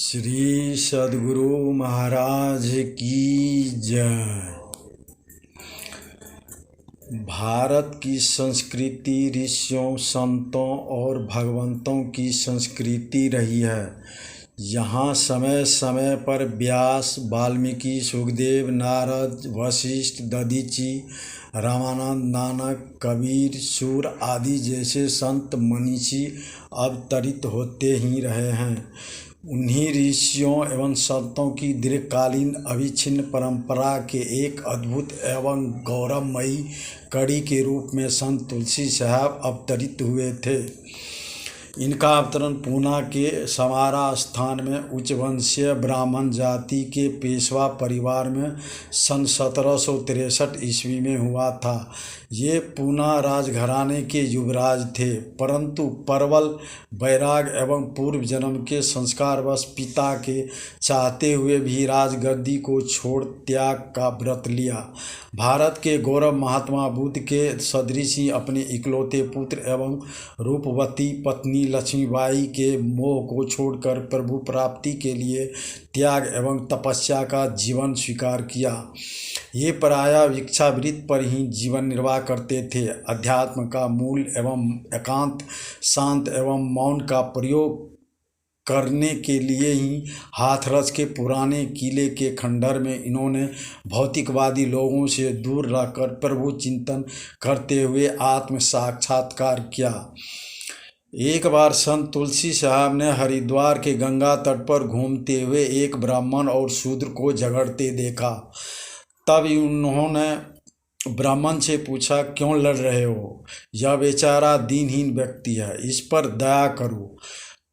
श्री सद्गुरु महाराज की जय। भारत की संस्कृति ऋषियों, संतों और भगवंतों की संस्कृति रही है। यहाँ समय समय पर व्यास, वाल्मीकि, सुखदेव, नारद, वशिष्ठ, दधीची, रामानंद, नानक, कबीर, सूर आदि जैसे संत मनीषी अवतरित होते ही रहे हैं। उन्हीं ऋषियों एवं संतों की दीर्घकालीन अविच्छिन्न परंपरा के एक अद्भुत एवं गौरवमयी कड़ी के रूप में संत तुलसी साहब अवतरित हुए थे। इनका अवतरण पूना के समारा स्थान में उच्चवंशीय ब्राह्मण जाति के पेशवा परिवार में सन 1763 ईस्वी में हुआ था। ये पूना राजघराने के युवराज थे, परंतु प्रबल वैराग एवं पूर्व जन्म के संस्कारवश पिता के चाहते हुए भी राजगद्दी को छोड़ त्याग का व्रत लिया। भारत के गौरव महात्मा बुद्ध के सदृश ही अपने इकलौते पुत्र एवं रूपवती पत्नी लक्ष्मीबाई के मोह को छोड़कर प्रभु प्राप्ति के लिए त्याग एवं तपस्या का जीवन स्वीकार किया। ये प्रायः भिक्षावृत्ति पर ही जीवन निर्वाह करते थे। अध्यात्म का मूल एवं एकांत, शांत एवं मौन का प्रयोग करने के लिए ही हाथरस के पुराने किले के खंडहर में इन्होंने भौतिकवादी लोगों से दूर रहकर प्रभु चिंतन करते हुए आत्म साक्षात्कार किया। एक बार संत तुलसी साहब ने हरिद्वार के गंगा तट पर घूमते हुए एक ब्राह्मण और शूद्र को झगड़ते देखा। तब उन्होंने ब्राह्मण से पूछा, क्यों लड़ रहे हो? यह बेचारा दीनहीन व्यक्ति है, इस पर दया करो।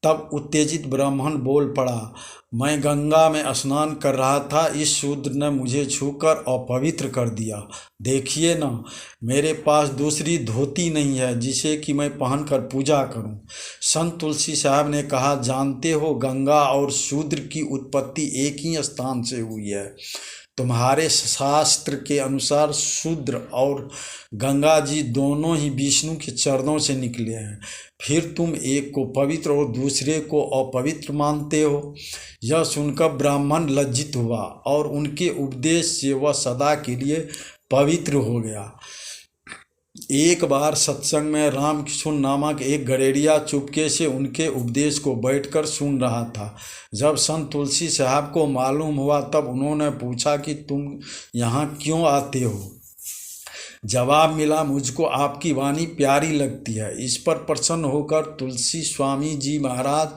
तब उत्तेजित ब्राह्मण बोल पड़ा, मैं गंगा में स्नान कर रहा था, इस शूद्र ने मुझे छूकर अपवित्र कर दिया। देखिए ना, मेरे पास दूसरी धोती नहीं है जिसे कि मैं पहनकर पूजा करूं। संत तुलसी साहब ने कहा, जानते हो, गंगा और शूद्र की उत्पत्ति एक ही स्थान से हुई है। तुम्हारे शास्त्र के अनुसार शूद्र और गंगा जी दोनों ही विष्णु के चरणों से निकले हैं, फिर तुम एक को पवित्र और दूसरे को अपवित्र मानते हो। यह सुनकर ब्राह्मण लज्जित हुआ और उनके उपदेश से वह सदा के लिए पवित्र हो गया। एक बार सत्संग में रामकिशोर नामक एक गडेरिया चुपके से उनके उपदेश को बैठकर सुन रहा था। जब संत तुलसी साहब को मालूम हुआ तब उन्होंने पूछा कि तुम यहाँ क्यों आते हो? जवाब मिला, मुझको आपकी वाणी प्यारी लगती है। इस पर प्रसन्न होकर तुलसी स्वामी जी महाराज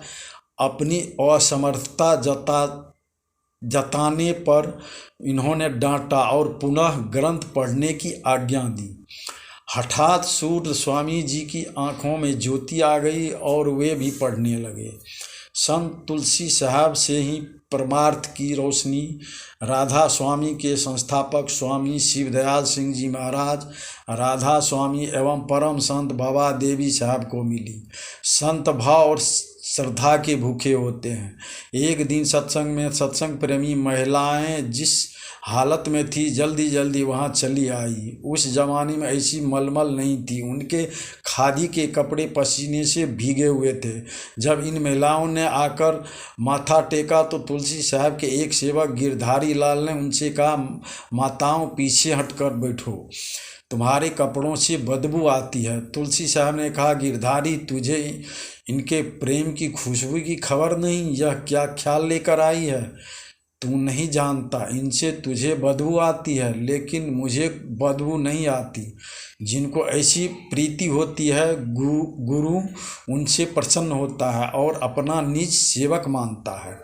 अपनी असमर्थता जताने पर इन्होंने डांटा और पुनः ग्रंथ पढ़ने की आज्ञा दी। हठात शूद्र स्वामी जी की आंखों में ज्योति आ गई और वे भी पढ़ने लगे। संत तुलसी साहब से ही परमार्थ की रोशनी राधा स्वामी के संस्थापक स्वामी शिवदयाल सिंह जी महाराज, राधा स्वामी एवं परम संत बाबा देवी साहब को मिली। संत भाव और श्रद्धा के भूखे होते हैं। एक दिन सत्संग में सत्संग प्रेमी महिलाएं जिस हालत में थी, जल्दी जल्दी वहाँ चली आई। उस जमाने में ऐसी मलमल नहीं थी, उनके खादी के कपड़े पसीने से भीगे हुए थे। जब इन महिलाओं ने आकर माथा टेका तो तुलसी साहब के एक सेवक गिरधारी लाल ने उनसे कहा, माताओं पीछे हटकर बैठो, तुम्हारे कपड़ों से बदबू आती है। तुलसी साहब ने कहा, गिरधारी, तुझे इनके प्रेम की खुशबू की खबर नहीं? यह क्या ख्याल लेकर आई है? तू नहीं जानता, इनसे तुझे बदबू आती है, लेकिन मुझे बदबू नहीं आती। जिनको ऐसी प्रीति होती है, गुरु उनसे प्रसन्न होता है और अपना निज सेवक मानता है।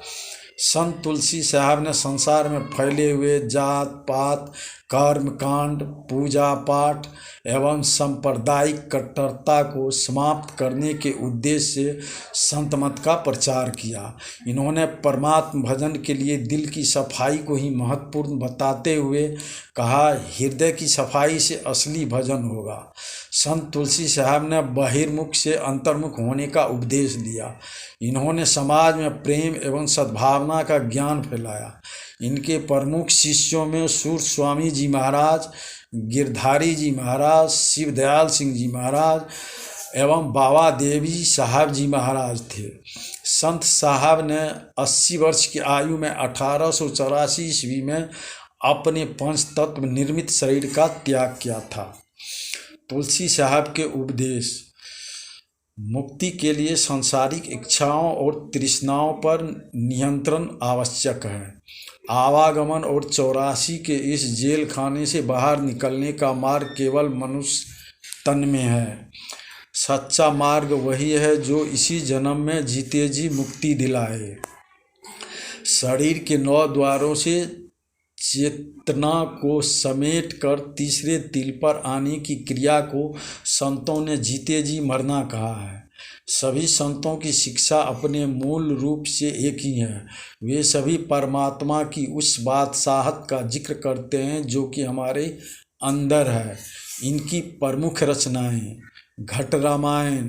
संत तुलसी साहब ने संसार में फैले हुए जात पात, कर्म कांड, पूजा पाठ एवं सांप्रदायिक कट्टरता को समाप्त करने के उद्देश्य से संत मत का प्रचार किया। इन्होंने परमात्म भजन के लिए दिल की सफाई को ही महत्वपूर्ण बताते हुए कहा, हृदय की सफाई से असली भजन होगा। संत तुलसी साहब ने बहिर्मुख से अंतर्मुख होने का उपदेश दिया। इन्होंने समाज में प्रेम एवं सद्भावना का ज्ञान फैलाया। इनके प्रमुख शिष्यों में सूर स्वामी जी महाराज, गिरधारी जी महाराज, शिवदयाल सिंह जी महाराज एवं बाबा देवी साहब जी महाराज थे। संत साहब ने 80 वर्ष की आयु में 1884 ईस्वी में अपने पंच तत्व निर्मित शरीर का त्याग किया था। तुलसी साहब के उपदेश: मुक्ति के लिए सांसारिक इच्छाओं और तृष्णाओं पर नियंत्रण आवश्यक है। आवागमन और 84 के इस जेल खाने से बाहर निकलने का मार्ग केवल मनुष्य तन में है। सच्चा मार्ग वही है जो इसी जन्म में जीते जी मुक्ति दिलाए। शरीर के 9 द्वारों से चेतना को समेट कर तीसरे तिल पर आने की क्रिया को संतों ने जीते जी मरना कहा है। सभी संतों की शिक्षा अपने मूल रूप से एक ही है। वे सभी परमात्मा की उस बादशाहत का जिक्र करते हैं जो कि हमारे अंदर है। इनकी प्रमुख रचनाएं घट रामायण,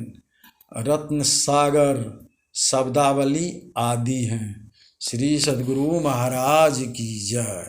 रत्न सागर, शब्दावली आदि हैं। श्री सद्गुरु महाराज की जय।